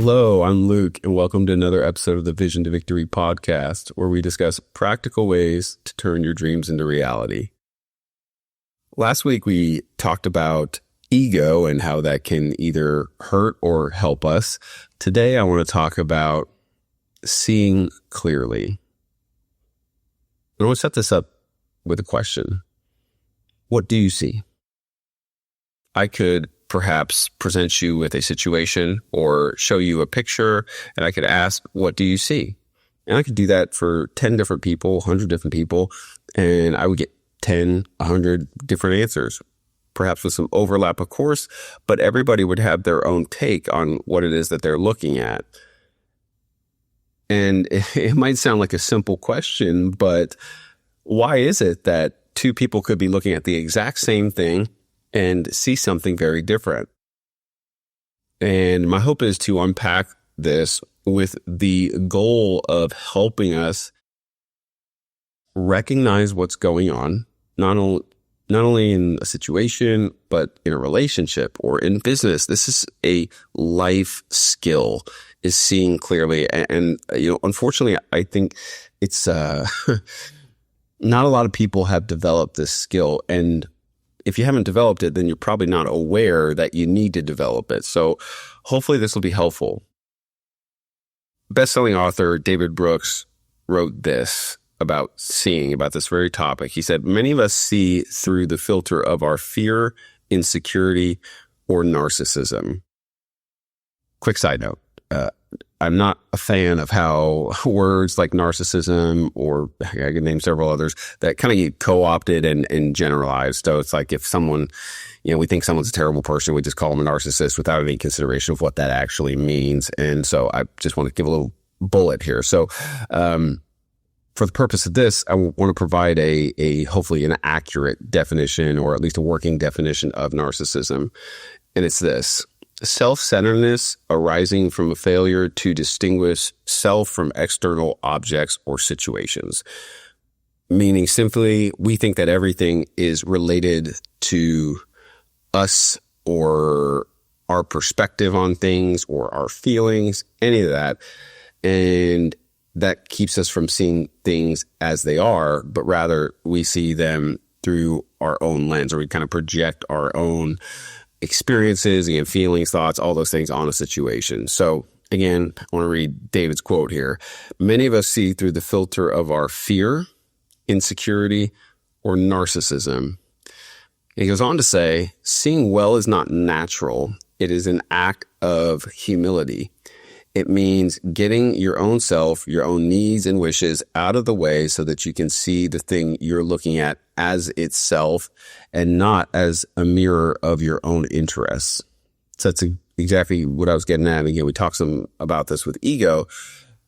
Hello, I'm Luke, and welcome to another episode of the Vision to Victory podcast, where we discuss practical ways to turn your dreams into reality. Last week, we talked about ego and how that can either hurt or help us. Today, I want to talk about seeing clearly. I want to set this up with a question. What do you see? I could perhaps present you with a situation or show you a picture, and I could ask, what do you see? And I could do that for 10 different people, 100 different people, and I would get 10, 100 different answers, perhaps with some overlap, of course, but everybody would have their own take on what it is that they're looking at. And it might sound like a simple question, but why is it that two people could be looking at the exact same thing and see something very different? And my hope is to unpack this with the goal of helping us recognize what's going on, not only in a situation, but in a relationship or in business. This is a life skill, is seeing clearly. And unfortunately, I think it's not a lot of people have developed this skill. And if you haven't developed it, then you're probably not aware that you need to develop it. So hopefully this will be helpful. Best-selling author David Brooks wrote this about seeing, about this very topic. He said, many of us see through the filter of our fear, insecurity, or narcissism. Quick side note. I'm not a fan of how words like narcissism, or I can name several others, that kind of get co-opted and generalized. So it's like if someone, we think someone's a terrible person, we just call them a narcissist without any consideration of what that actually means. And so I just want to give a little bullet here. So for the purpose of this, I want to provide a hopefully an accurate definition, or at least a working definition of narcissism. And it's this: self-centeredness arising from a failure to distinguish self from external objects or situations. Meaning simply, we think that everything is related to us or our perspective on things or our feelings, any of that. And that keeps us from seeing things as they are, but rather we see them through our own lens, or we kind of project our own experiences and feelings, thoughts, all those things on a situation. So again, I want to read David's quote here. Many of us see through the filter of our fear, insecurity, or narcissism. And he goes on to say, seeing well is not natural. It is an act of humility. It means getting your own self, your own needs and wishes out of the way so that you can see the thing you're looking at as itself and not as a mirror of your own interests. So that's exactly what I was getting at. And again, we talked some about this with ego,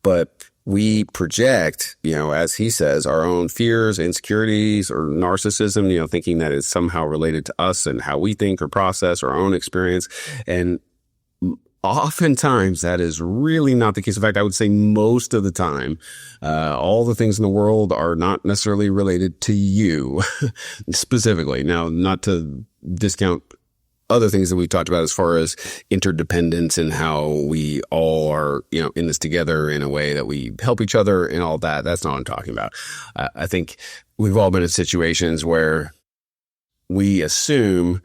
but we project, as he says, our own fears, insecurities, or narcissism, thinking that it's somehow related to us and how we think or process our own experience. And oftentimes, that is really not the case. In fact, I would say most of the time, all the things in the world are not necessarily related to you specifically. Now, not to discount other things that we've talked about as far as interdependence and how we all are, in this together in a way that we help each other and all that. That's not what I'm talking about. I think we've all been in situations where we assume,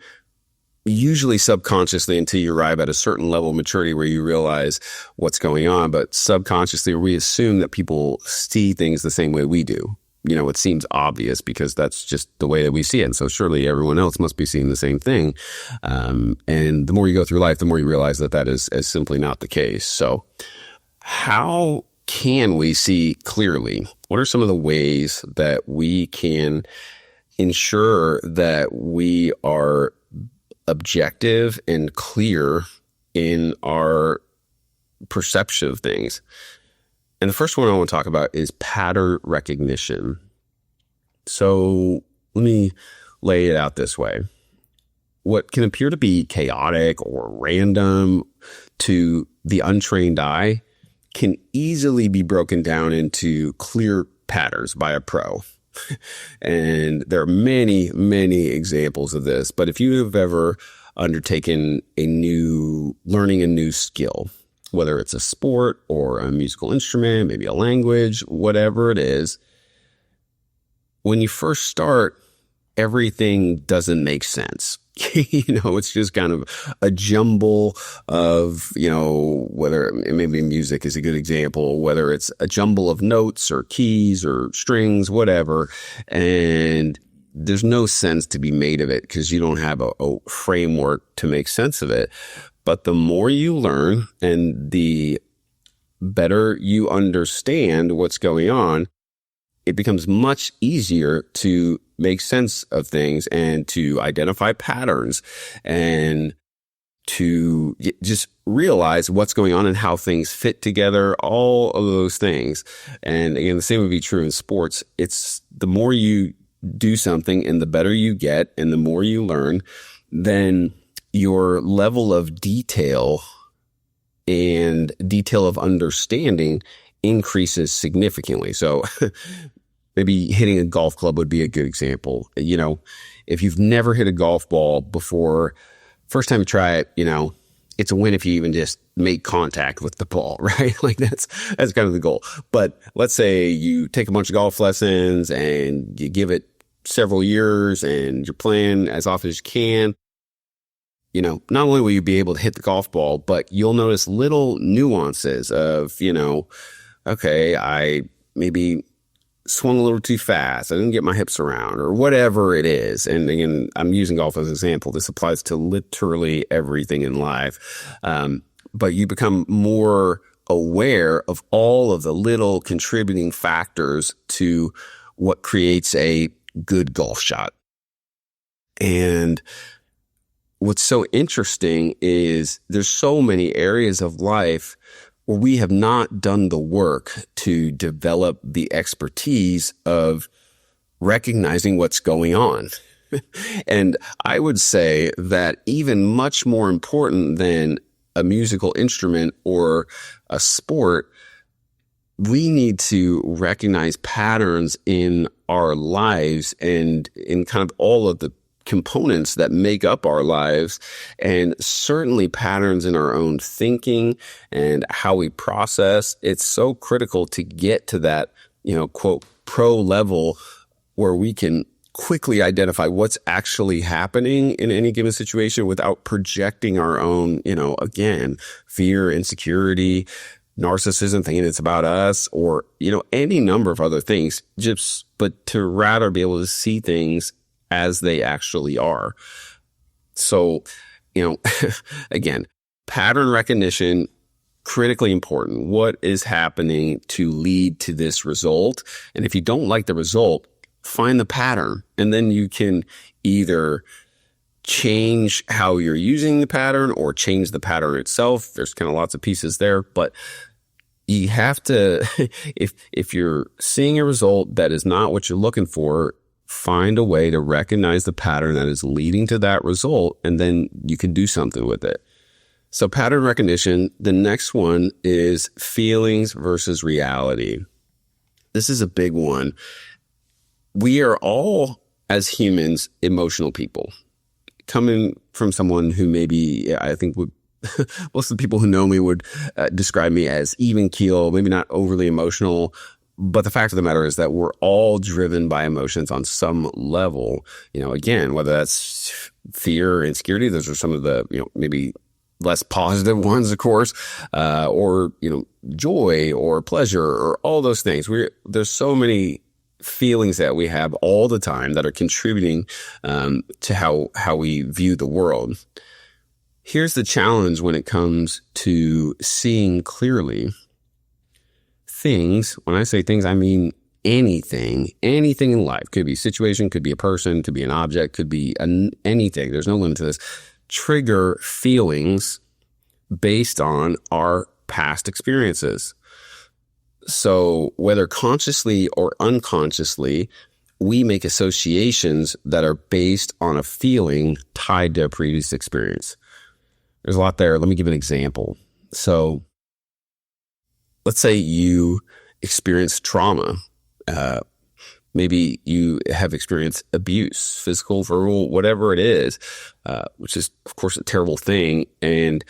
usually subconsciously until you arrive at a certain level of maturity where you realize what's going on, but subconsciously we assume that people see things the same way we do. It seems obvious because that's just the way that we see it. And so surely everyone else must be seeing the same thing. And the more you go through life, the more you realize that that is simply not the case. So how can we see clearly? What are some of the ways that we can ensure that we are objective and clear in our perception of things? And the first one I want to talk about is pattern recognition. So let me lay it out this way. What can appear to be chaotic or random to the untrained eye can easily be broken down into clear patterns by a pro. And there are many, many examples of this. But if you have ever undertaken learning a new skill, whether it's a sport or a musical instrument, maybe a language, whatever it is. When you first start, everything doesn't make sense. It's just kind of a jumble of, whether maybe music is a good example, whether it's a jumble of notes or keys or strings, whatever. And there's no sense to be made of it because you don't have a framework to make sense of it. But the more you learn and the better you understand what's going on, it becomes much easier to make sense of things and to identify patterns and to just realize what's going on and how things fit together, all of those things. And again, the same would be true in sports. It's the more you do something and the better you get and the more you learn, then your level of detail and detail of understanding increases significantly. So maybe hitting a golf club would be a good example. If you've never hit a golf ball before, first time you try it, it's a win if you even just make contact with the ball, right? Like that's kind of the goal. But let's say you take a bunch of golf lessons and you give it several years and you're playing as often as you can. Not only will you be able to hit the golf ball, but you'll notice little nuances of, okay, I maybe swung a little too fast. I didn't get my hips around or whatever it is. And again, I'm using golf as an example. This applies to literally everything in life. But you become more aware of all of the little contributing factors to what creates a good golf shot. And what's so interesting is there's so many areas of life where we have not done the work to develop the expertise of recognizing what's going on. And I would say that even much more important than a musical instrument or a sport, we need to recognize patterns in our lives and in kind of all of the components that make up our lives, and certainly patterns in our own thinking and how we process. It's so critical to get to that, quote, pro level where we can quickly identify what's actually happening in any given situation without projecting our own, again, fear, insecurity, narcissism, thinking it's about us, or, any number of other things, but to rather be able to see things as they actually are. So, again, pattern recognition, critically important. What is happening to lead to this result? And if you don't like the result, find the pattern. And then you can either change how you're using the pattern or change the pattern itself. There's kind of lots of pieces there, but you have to, if you're seeing a result that is not what you're looking for, find a way to recognize the pattern that is leading to that result, and then you can do something with it. So pattern recognition. The next one is feelings versus reality. This is a big one. We are all, as humans, emotional people. Coming from someone who maybe, I think would, most of the people who know me would describe me as even keel, maybe not overly emotional. But the fact of the matter is that we're all driven by emotions on some level. Again, whether that's fear, insecurity, those are some of the, maybe less positive ones, of course, or, joy or pleasure or all those things. There's so many feelings that we have all the time that are contributing to how we view the world. Here's the challenge when it comes to seeing clearly. Things, when I say things, I mean anything in life. Could be a situation, could be a person, could be an object, could be anything. There's no limit to this. Trigger feelings based on our past experiences. So whether consciously or unconsciously, we make associations that are based on a feeling tied to a previous experience. There's a lot there. Let me give an example. So let's say you experience trauma. Maybe you have experienced abuse, physical, verbal, whatever it is, which is, of course, a terrible thing. And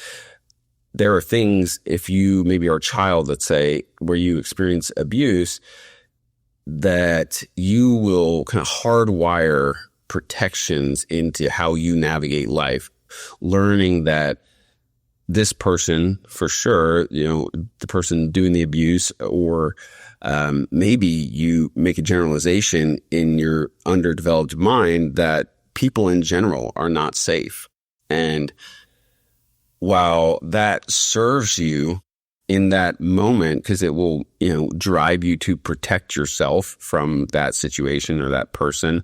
there are things, if you maybe are a child, let's say, where you experience abuse, that you will kind of hardwire protections into how you navigate life, learning that this person, for sure, the person doing the abuse, or maybe you make a generalization in your underdeveloped mind that people in general are not safe. And while that serves you in that moment, because it will, drive you to protect yourself from that situation or that person,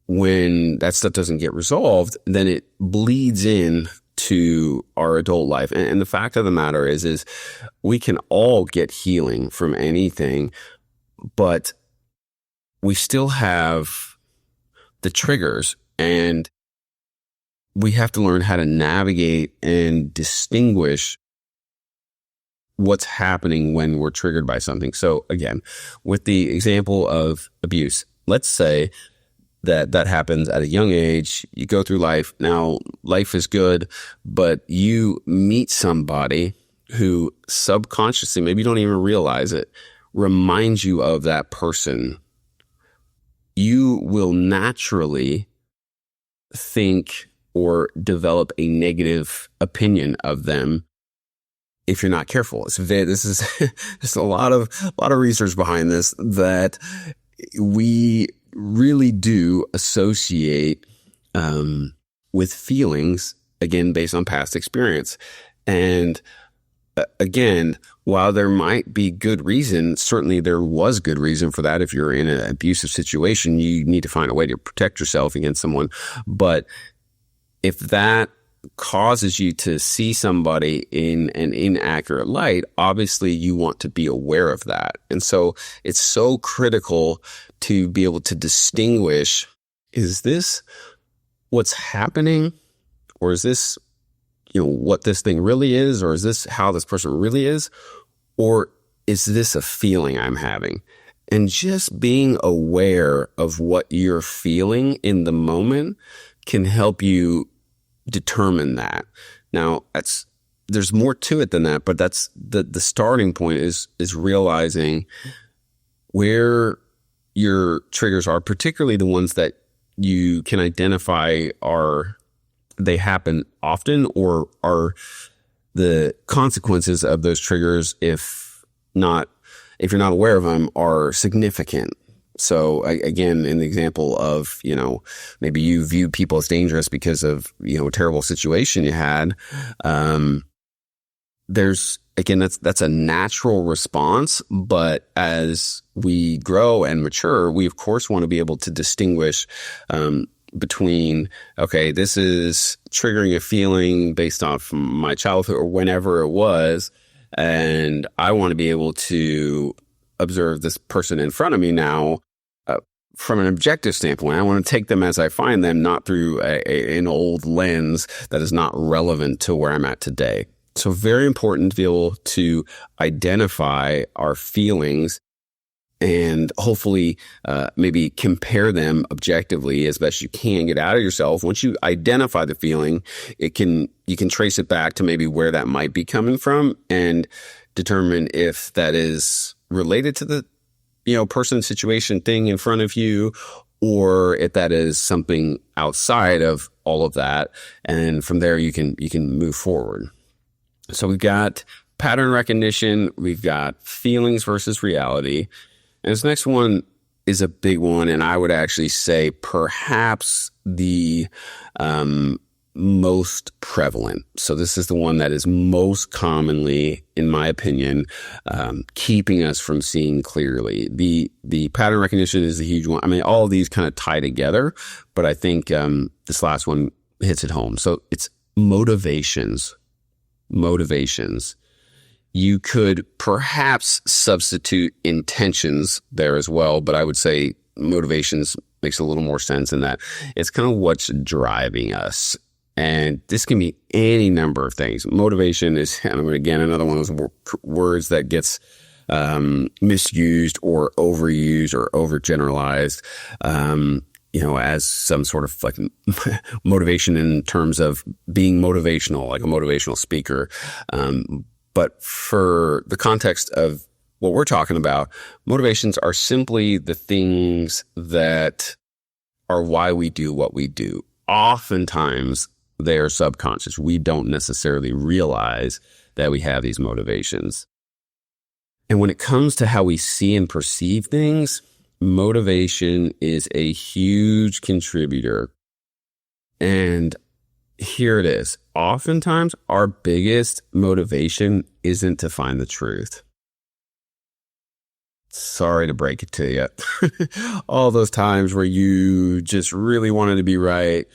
when that stuff doesn't get resolved, then it bleeds in to our adult life. And the fact of the matter is we can all get healing from anything, but we still have the triggers, and we have to learn how to navigate and distinguish what's happening when we're triggered by something. So again, with the example of abuse, let's say that happens at a young age. You go through life. Now, life is good, but you meet somebody who subconsciously, maybe you don't even realize it, reminds you of that person. You will naturally think or develop a negative opinion of them if you're not careful. This is just a lot of research behind this, that we really do associate with feelings, again, based on past experience. And again, while there might be good reason, certainly there was good reason for that. If you're in an abusive situation, you need to find a way to protect yourself against someone. But if that causes you to see somebody in an inaccurate light, obviously you want to be aware of that. And so it's so critical to be able to distinguish, is this what's happening, or is this, what this thing really is, or is this how this person really is, or is this a feeling I'm having? And just being aware of what you're feeling in the moment can help you determine that. Now, there's more to it than that, but that's the starting point is realizing where your triggers are, particularly the ones that you can identify they happen often, or are the consequences of those triggers, if you're not aware of them, are significant. So again, in the example of, maybe you view people as dangerous because of, a terrible situation you had. That's a natural response. But as we grow and mature, we of course want to be able to distinguish, between, okay, this is triggering a feeling based off my childhood or whenever it was. And I want to be able to observe this person in front of me now from an objective standpoint. I want to take them as I find them, not through an old lens that is not relevant to where I'm at today. So very important to be able to identify our feelings and hopefully maybe compare them objectively as best you can. Get out of yourself. Once you identify the feeling, you can trace it back to maybe where that might be coming from and determine if that is related to the person, situation, thing in front of you, or if that is something outside of all of that. And from there, you can move forward. So we've got pattern recognition, we've got feelings versus reality. And this next one is a big one, and I would actually say perhaps the most prevalent. So this is the one that is most commonly, in my opinion, keeping us from seeing clearly. The pattern recognition is a huge one. I mean, all of these kind of tie together, but I think this last one hits it home. So it's motivations. You could perhaps substitute intentions there as well, but I would say motivations makes a little more sense in that it's kind of what's driving us. And this can be any number of things. Motivation is, again, another one of those words that gets misused or overused or overgeneralized. as some sort of like motivation in terms of being motivational, like a motivational speaker. But for the context of what we're talking about, motivations are simply the things that are why we do what we do. Oftentimes they are subconscious. We don't necessarily realize that we have these motivations. And when it comes to how we see and perceive things, motivation is a huge contributor. And here it is. Oftentimes, our biggest motivation isn't to find the truth. Sorry to break it to you. All those times where you just really wanted to be right,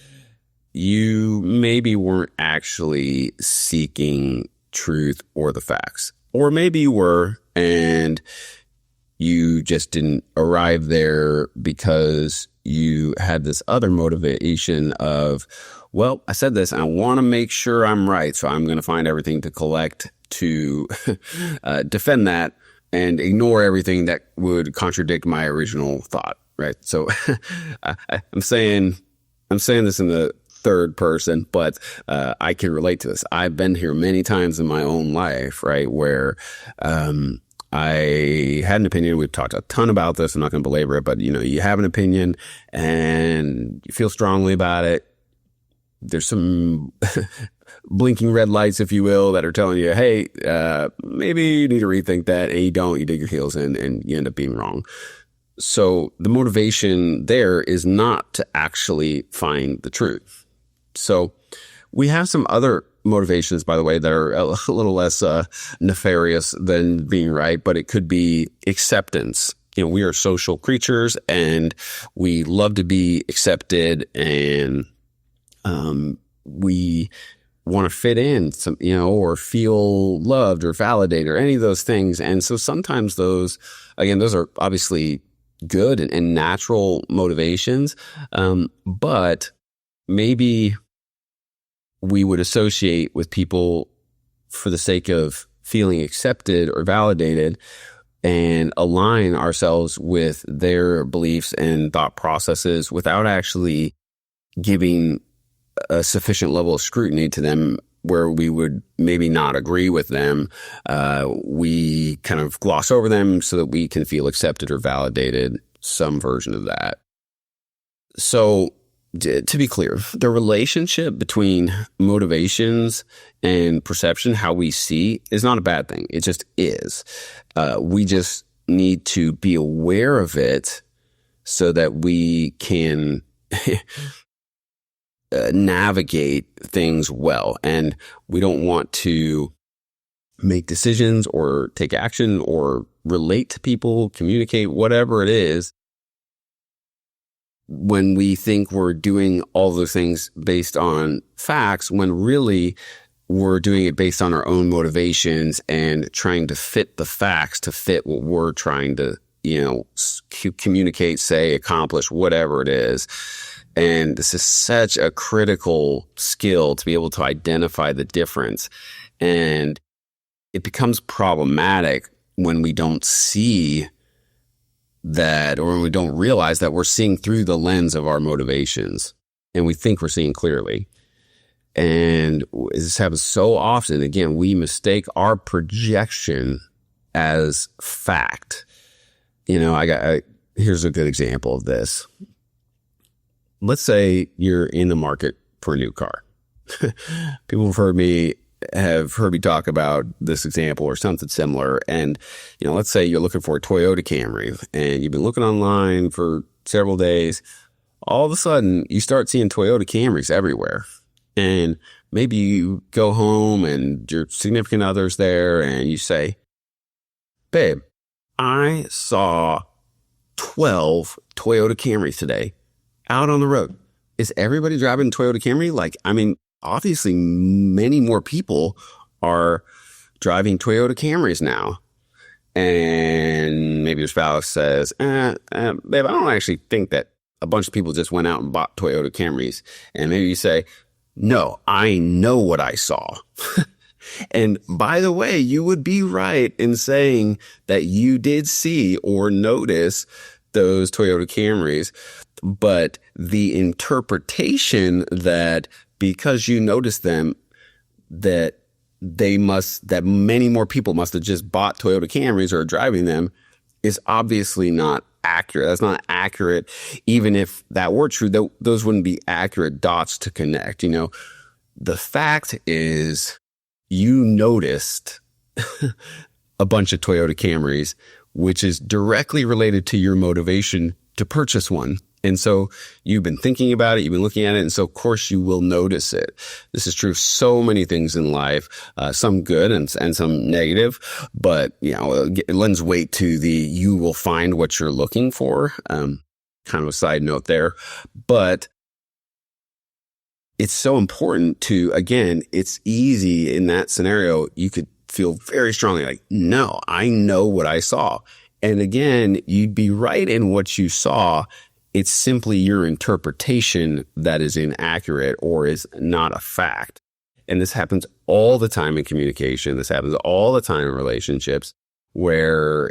you maybe weren't actually seeking truth or the facts. Or maybe you were, and you just didn't arrive there because you had this other motivation of, well, I said this and I want to make sure I'm right. So I'm going to find everything to collect to defend that and ignore everything that would contradict my original thought. Right. So I'm saying this in the third person, but I can relate to this. I've been here many times in my own life, right, where I had an opinion. We've talked a ton about this. I'm not going to belabor it, but you have an opinion and you feel strongly about it. There's some blinking red lights, if you will, that are telling you, hey, maybe you need to rethink that. And you don't, you dig your heels in and you end up being wrong. So the motivation there is not to actually find the truth. So we have some other motivations, by the way, that are a little less nefarious than being right, but it could be acceptance. We are social creatures and we love to be accepted, and we want to fit in some, or feel loved or validated or any of those things. And so sometimes those are obviously good and natural motivations. But maybe we would associate with people for the sake of feeling accepted or validated and align ourselves with their beliefs and thought processes without actually giving a sufficient level of scrutiny to them where we would maybe not agree with them. We kind of gloss over them so that we can feel accepted or validated, some version of that. So to be clear, the relationship between motivations and perception, how we see, is not a bad thing. It just is. We just need to be aware of it so that we can navigate things well. And we don't want to make decisions or take action or relate to people, communicate, whatever it is, when we think we're doing all those things based on facts, when really we're doing it based on our own motivations and trying to fit the facts to fit what we're trying to, communicate, say, accomplish, whatever it is. And this is such a critical skill to be able to identify the difference. And it becomes problematic when we don't see that, or when we don't realize that we're seeing through the lens of our motivations and we think we're seeing clearly. And this happens so often. Again, we mistake our projection as fact. Here's a good example of this. Let's say you're in the market for a new car. People have heard me talk about this example or something similar. And, let's say you're looking for a Toyota Camry and you've been looking online for several days. All of a sudden you start seeing Toyota Camrys everywhere. And maybe you go home and your significant other's there and you say, babe, I saw 12 Toyota Camrys today out on the road. Is everybody driving Toyota Camry? Obviously many more people are driving Toyota Camrys now. And maybe your spouse says, babe, I don't actually think that a bunch of people just went out and bought Toyota Camrys. And maybe you say, no, I know what I saw. And by the way, you would be right in saying that you did see or notice those Toyota Camrys, but the interpretation that because you noticed them, that that many more people must have just bought Toyota Camrys or are driving them is obviously not accurate. That's not accurate. Even if that were true, those wouldn't be accurate dots to connect. The fact is you noticed a bunch of Toyota Camrys, which is directly related to your motivation to purchase one. And so you've been thinking about it, you've been looking at it, and so of course you will notice it. This is true of so many things in life, some good and some negative, but it lends weight to the you will find what you're looking for. Kind of a side note there, but it's so important to, again, it's easy in that scenario. You could feel very strongly like, no, I know what I saw. And again, you'd be right in what you saw. It's simply your interpretation that is inaccurate or is not a fact. And this happens all the time in communication. This happens all the time in relationships where,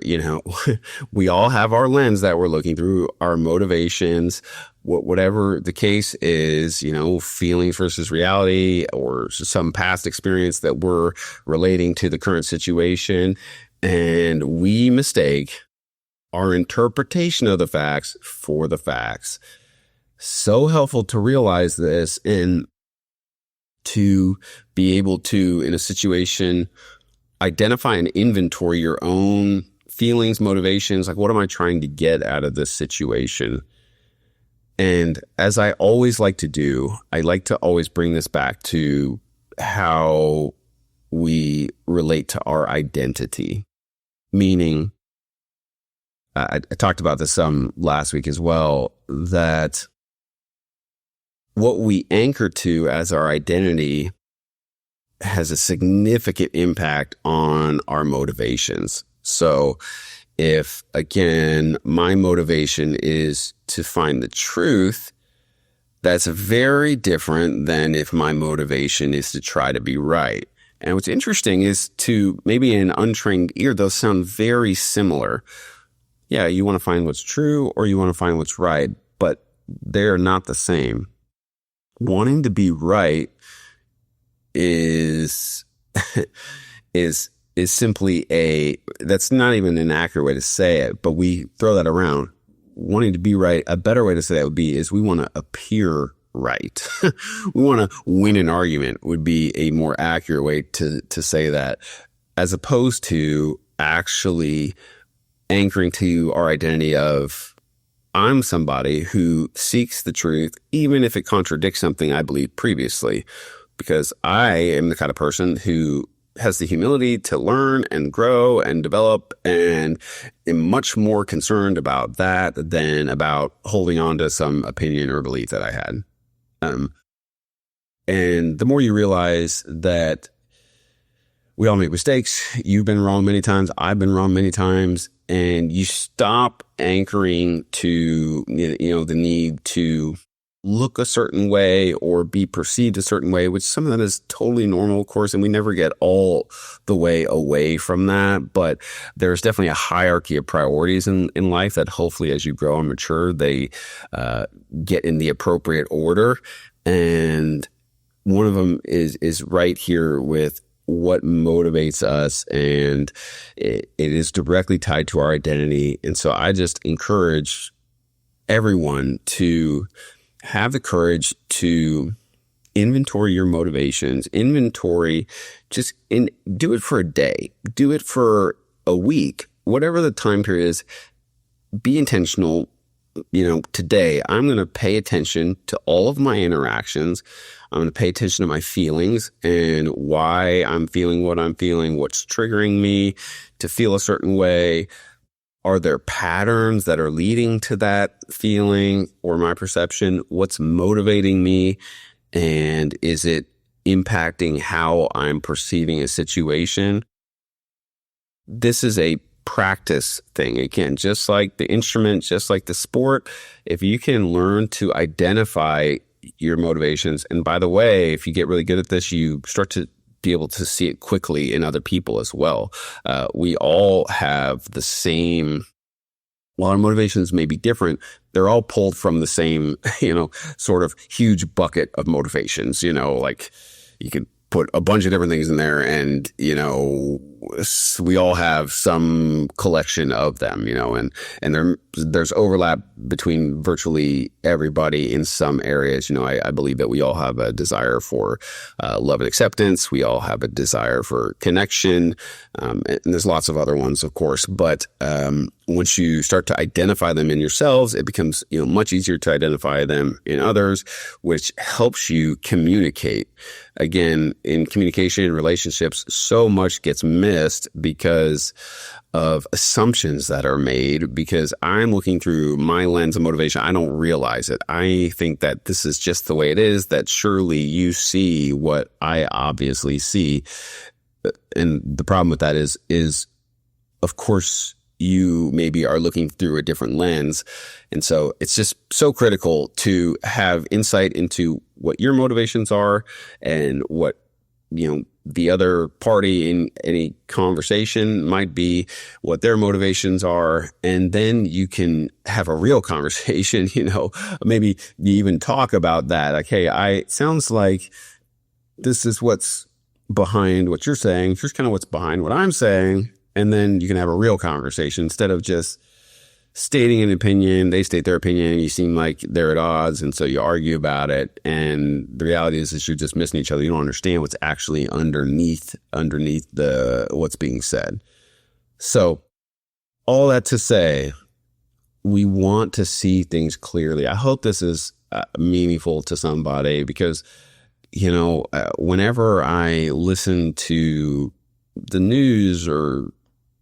we all have our lens that we're looking through, our motivations, whatever the case is, feelings versus reality or some past experience that we're relating to the current situation. And we mistake our interpretation of the facts for the facts. So helpful to realize this and to be able to, in a situation, identify and inventory your own feelings, motivations. Like, what am I trying to get out of this situation? And as I always like to do, I like to always bring this back to how we relate to our identity. Meaning, I talked about this some last week as well, that what we anchor to as our identity has a significant impact on our motivations. So if, again, my motivation is to find the truth, that's very different than if my motivation is to try to be right. And what's interesting is to maybe an untrained ear, those sound very similar. Yeah, you want to find what's true or you want to find what's right, but they're not the same. Wanting to be right is simply that's not even an accurate way to say it, but we throw that around. Wanting to be right, a better way to say that would be is we want to appear right. We want to win an argument would be a more accurate way to say that, as opposed to actually anchoring to our identity of I'm somebody who seeks the truth, even if it contradicts something I believed previously, because I am the kind of person who has the humility to learn and grow and develop and am much more concerned about that than about holding on to some opinion or belief that I had. And the more you realize that we all make mistakes, you've been wrong many times, I've been wrong many times, and you stop anchoring to, the need to look a certain way or be perceived a certain way, which some of that is totally normal, of course, and we never get all the way away from that. But there's definitely a hierarchy of priorities in life that hopefully as you grow and mature, they get in the appropriate order. And one of them is right here with what motivates us, and it is directly tied to our identity. And so I just encourage everyone to have the courage to inventory your motivations, do it for a day, do it for a week, whatever the time period is. Be intentional. Today I'm going to pay attention to all of my interactions. I'm going to pay attention to my feelings and why I'm feeling what I'm feeling, what's triggering me to feel a certain way. Are there patterns that are leading to that feeling or my perception? What's motivating me? And is it impacting how I'm perceiving a situation? This is a practice thing. Again, just like the instrument, just like the sport, if you can learn to identify your motivations, and by the way, if you get really good at this, you start to be able to see it quickly in other people as well. We all have the same while our motivations may be different, they're all pulled from the same, sort of huge bucket of motivations. Like you could put a bunch of different things in there, and we all have some collection of them, and there's overlap between virtually everybody in some areas. I believe that we all have a desire for love and acceptance. We all have a desire for connection, and there's lots of other ones, of course. But once you start to identify them in yourselves, it becomes much easier to identify them in others, which helps you communicate. Again, in communication and relationships, so much gets missed because of assumptions that are made, because I'm looking through my lens of motivation. I don't realize it. I think that this is just the way it is, that surely you see what I obviously see. And the problem with that is of course, you maybe are looking through a different lens. And so it's just so critical to have insight into what your motivations are and what, the other party in any conversation might be, what their motivations are. And then you can have a real conversation, maybe you even talk about that. Like, hey, sounds like this is what's behind what you're saying. Here's kind of what's behind what I'm saying. And then you can have a real conversation instead of just stating an opinion. They state their opinion and you seem like they're at odds. And so you argue about it. And the reality is you're just missing each other. You don't understand what's actually underneath what's being said. So all that to say, we want to see things clearly. I hope this is meaningful to somebody, because, whenever I listen to the news or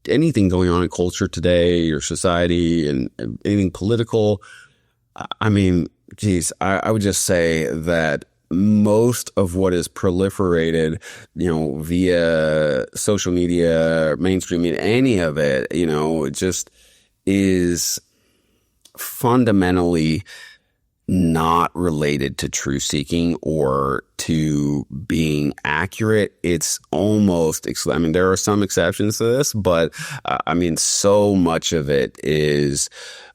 anything going on in culture today or society and anything political, I mean, geez, I would just say that most of what is proliferated, via social media, mainstream media, any of it, it just is fundamentally not related to truth seeking or to being accurate. It's almost, there are some exceptions to this, but so much of it is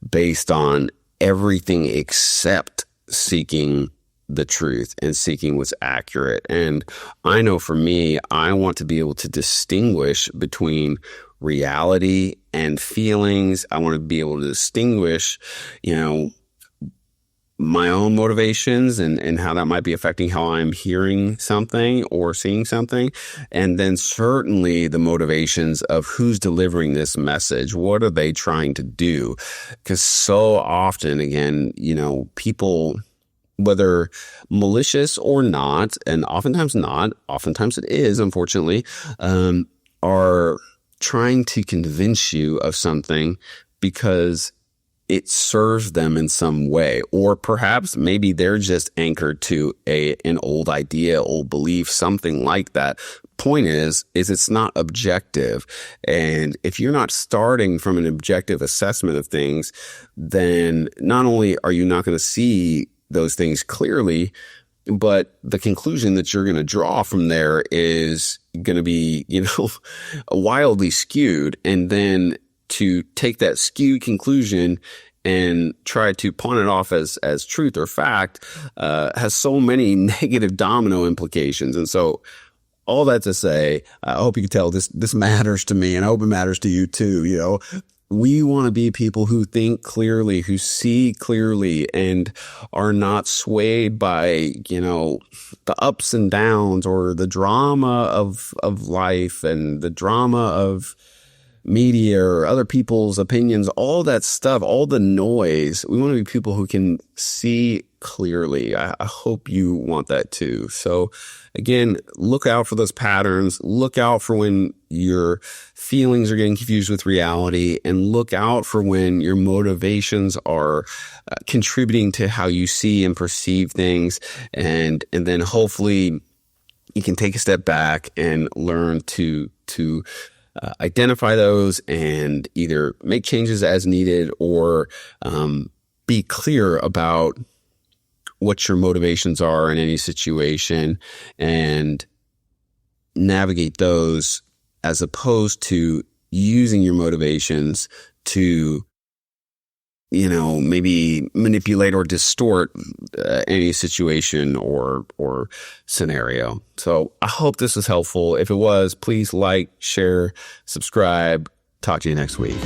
based on everything except seeking the truth and seeking what's accurate. And I know for me, I want to be able to distinguish between reality and feelings. I want to be able to distinguish, my own motivations and how that might be affecting how I'm hearing something or seeing something. And then certainly the motivations of who's delivering this message. What are they trying to do? Because so often, again, people, whether malicious or not, and oftentimes not, oftentimes it is, unfortunately, are trying to convince you of something because it serves them in some way, or perhaps maybe they're just anchored to an old idea, old belief, something like that. Point is it's not objective. And if you're not starting from an objective assessment of things, then not only are you not going to see those things clearly, but the conclusion that you're going to draw from there is going to be, wildly skewed. And then to take that skewed conclusion and try to pawn it off as truth or fact has so many negative domino implications. And so all that to say, I hope you can tell this matters to me, and I hope it matters to you too. We want to be people who think clearly, who see clearly, and are not swayed by, the ups and downs or the drama of life and the drama of media or other people's opinions, all that stuff, all the noise. We want to be people who can see clearly. I hope you want that too. So again, look out for those patterns. Look out for when your feelings are getting confused with reality, and look out for when your motivations are contributing to how you see and perceive things. And then hopefully you can take a step back and learn to identify those and either make changes as needed or be clear about what your motivations are in any situation and navigate those, as opposed to using your motivations to maybe manipulate or distort any situation or scenario. So I hope this was helpful. If it was, please like, share, subscribe. Talk to you next week.